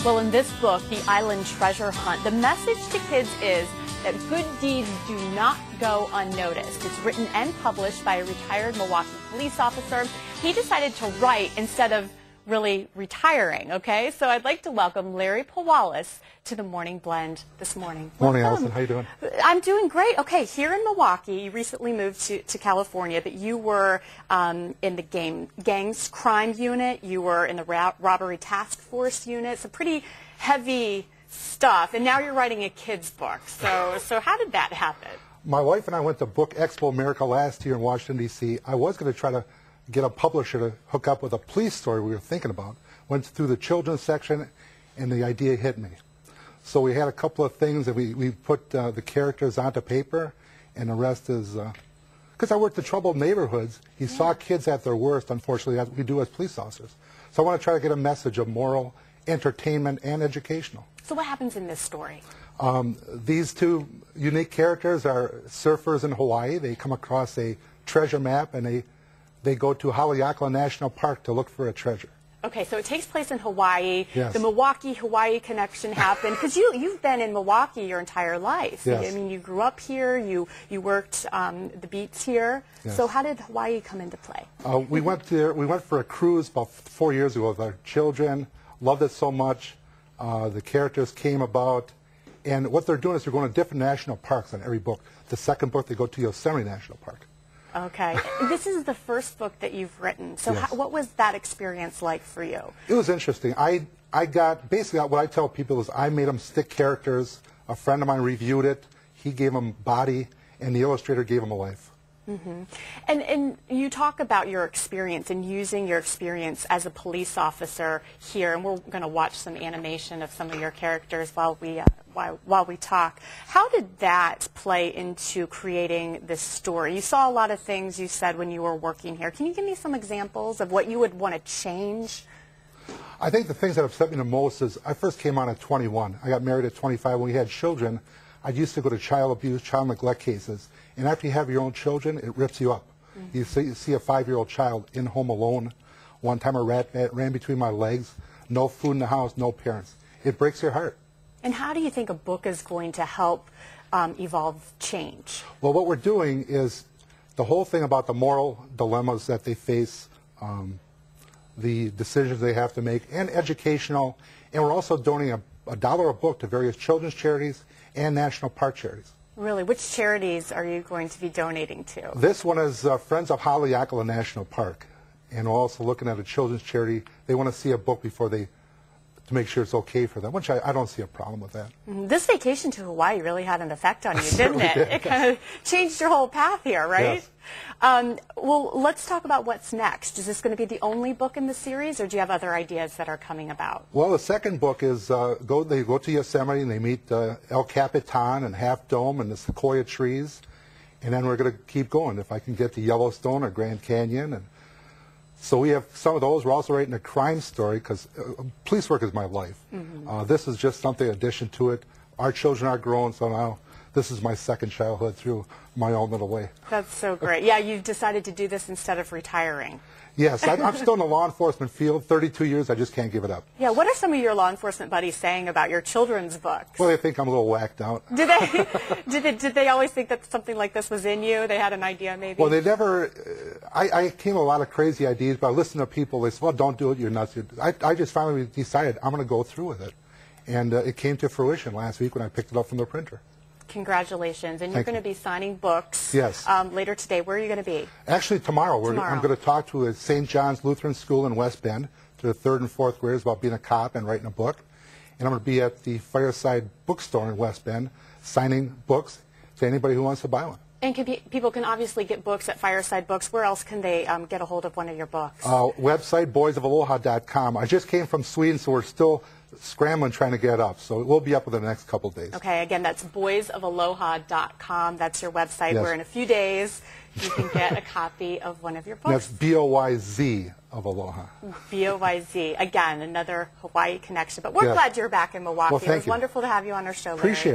Well, in this book, The Island Treasure Hunt, the message to kids is that good deeds do not go unnoticed. It's written and published by a retired Milwaukee police officer. He decided to write instead of really retiring, okay? So I'd like to welcome Larry Powalisz to the Morning Blend this morning. Morning, Allison. How you doing? I'm doing great. Okay, here in Milwaukee, you recently moved to California, but you were in the gangs crime unit. You were in the robbery task force unit. So pretty heavy stuff. And now you're writing a kid's book. So how did that happen? My wife and I went to Book Expo America last year in Washington, D.C. I was going to try to get a publisher to hook up with a police story we were thinking about. Went through the children's section, and the idea hit me. So we had a couple of things that we put the characters onto paper, and the rest is, because I worked in troubled neighborhoods, you saw kids at their worst, unfortunately, as we do as police officers. So I want to try to get a message of moral, entertainment, and educational. So what happens in this story? These two unique characters are surfers in Hawaii. They come across a treasure map, and they go to Haleakala National Park to look for a treasure. Okay, so it takes place in Hawaii. Yes. The Milwaukee-Hawaii connection happened because you've been in Milwaukee your entire life. Yes. I mean, you grew up here. You worked the beats here. Yes. So how did Hawaii come into play? We went there. We went for a cruise about 4 years ago with our children. Loved it so much. The characters came about, and what they're doing is they're going to different national parks on every book. The second book, they go to Yosemite National Park. Okay. This is the first book that you've written. So Yes. what was that experience like for you? It was interesting. I got, basically what I tell people is I made them stick characters. A friend of mine reviewed it. He gave them body, and the illustrator gave them a life. Mm-hmm. And you talk about your experience and using your experience as a police officer here, and we're going to watch some animation of some of your characters while we talk. How did that play into creating this story? You saw a lot of things you said when you were working here. Can you give me some examples of what you would want to change? I think the things that upset me the most is I first came on at 21. I got married at 25. When we had children, I used to go to child abuse, child neglect cases. And after you have your own children, it rips you up. Mm-hmm. You see a 5-year-old child in home alone. One time a rat ran between my legs. No food in the house, no parents. It breaks your heart. And how do you think a book is going to help evolve change? Well, what we're doing is the whole thing about the moral dilemmas that they face, the decisions they have to make, and educational. And we're also donating $1 a book to various children's charities and national park charities. Really? Which charities are you going to be donating to? This one is Friends of Haleakala National Park. And we're also looking at a children's charity. They want to see a book before to make sure it's okay for them, which I don't see a problem with that. This vacation to Hawaii really had an effect on you, didn't it? Did. It kind of changed your whole path here, right? Yes. Well, let's talk about what's next. Is this going to be the only book in the series, or do you have other ideas that are coming about? Well, the second book is they go to Yosemite and they meet El Capitan and Half Dome and the sequoia trees. And then we're going to keep going. If I can get to Yellowstone or Grand Canyon. And so we have some of those. We're also writing a crime story because police work is my life. Mm-hmm. This is just something in addition to it. Our children are grown, so now this is my second childhood through my own little way. That's so great. Yeah, you've decided to do this instead of retiring. Yes, I'm still in the law enforcement field. 32 years, I just can't give it up. Yeah, what are some of your law enforcement buddies saying about your children's books? Well, they think I'm a little whacked out. Did they always think that something like this was in you? They had an idea, maybe? Well, they never. I came with a lot of crazy ideas, but I listened to people. They said, "Well, don't do it. You're nuts." I just finally decided I'm going to go through with it, and it came to fruition last week when I picked it up from the printer. Congratulations. And you're going to be signing books Yes. Later today. Where are you going to be? Actually, tomorrow. I'm going to talk to a St. John's Lutheran School in West Bend to the 3rd and 4th graders about being a cop and writing a book. And I'm going to be at the Fireside Bookstore in West Bend signing books to anybody who wants to buy one. And people can obviously get books at Fireside Books. Where else can they get a hold of one of your books? Website, boysofaloha.com. I just came from Sweden, so we're still scrambling trying to get up. So it will be up within the next couple of days. Okay, again, that's boysofaloha.com. That's your website, Yes. where in a few days you can get a copy of one of your books. That's B-O-Y-Z of Aloha. B-O-Y-Z. Again, another Hawaii connection. But we're Yes. glad you're back in Milwaukee. Well, thank It was you. wonderful to have you on our show, Larry. Appreciate it.